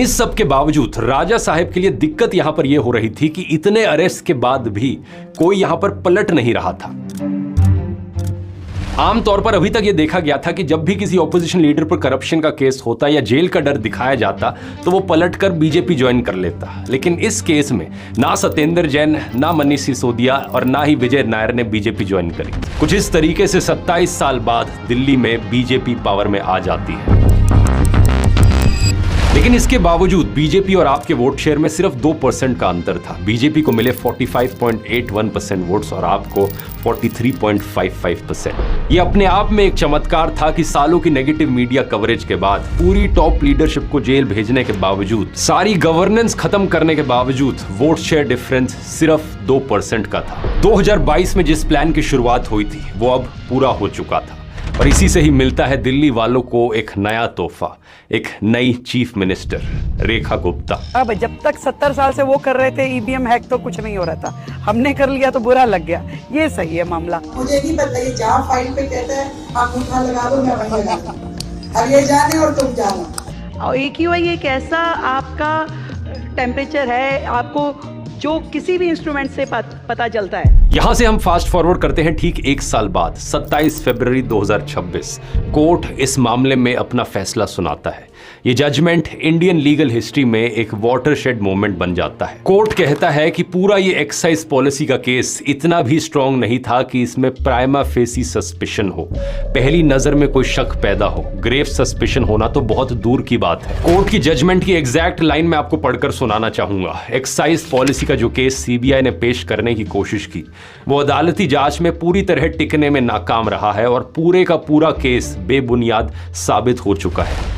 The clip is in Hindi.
इस सब के बावजूद राजा साहब के लिए दिक्कत यहां पर यह हो रही थी कि इतने अरेस्ट के बाद भी कोई यहां पर पलट नहीं रहा था। आमतौर पर अभी तक यह देखा गया था कि जब भी किसी ऑपोजिशन लीडर पर करप्शन का केस होता या जेल का डर दिखाया जाता तो वो पलटकर बीजेपी ज्वाइन कर लेता, लेकिन इस केस में ना सत्येंद्र जैन, ना मनीष सिसोदिया और ना ही विजय नायर ने बीजेपी ज्वाइन करी। कुछ इस तरीके से 27 साल बाद दिल्ली में बीजेपी पावर में आ जाती है। लेकिन इसके बावजूद बीजेपी और आप के वोट शेयर में सिर्फ 2% का अंतर था। बीजेपी को मिले 45.81% वोट्स और आपको 43.55%। ये अपने आप में एक चमत्कार था कि सालों की नेगेटिव मीडिया कवरेज के बाद, पूरी टॉप लीडरशिप को जेल भेजने के बावजूद, सारी गवर्नेंस खत्म करने के बावजूद वोट शेयर डिफरेंस सिर्फ 2% का था। 2022 में जिस प्लान की शुरुआत हुई थी वो अब पूरा हो चुका था और इसी से ही मिलता है दिल्ली वालों को एक नया तोहफा, एक नई चीफ मिनिस्टर रेखा गुप्ता। अब जब तक 70 साल से वो कर रहे थे ईवीएम हैक तो कुछ नहीं हो रहा था, हमने कर लिया तो बुरा लग गया। ये सही है मामला। मुझे नहीं पता, ये जहाँ फाइल पे कहता है आप अंगूठा लगा दो, मैं वहीं लगा दूँ। अब ये जाने और तुम जानो। और AQI एक ऐसा आपका टेम्परेचर है, आपको जो किसी भी इंस्ट्रूमेंट से पता चलता है। यहां से हम फास्ट फॉरवर्ड करते हैं ठीक 1 साल बाद, 27 फरवरी 2026। कोर्ट इस मामले में अपना फैसला सुनाता है। ये जजमेंट इंडियन लीगल हिस्ट्री में एक वाटरशेड मोमेंट बन जाता है। कोर्ट कहता है कि पूरा ये एक्साइज पॉलिसी का केस इतना भी स्ट्रांग नहीं था कि इसमें प्राइमा फेसी सस्पिशन हो, पहली नजर में कोई शक पैदा हो। ग्रेव सस्पिशन होना तो बहुत दूर की बात है। कोर्ट की जजमेंट की एग्जैक्ट लाइन में आपको पढ़कर सुनाना चाहूंगा। एक्साइज पॉलिसी का जो केस CBI ने पेश करने की कोशिश की वो अदालती जांच में पूरी तरह टिकने में नाकाम रहा है और पूरे का पूरा केस बेबुनियाद साबित हो चुका है।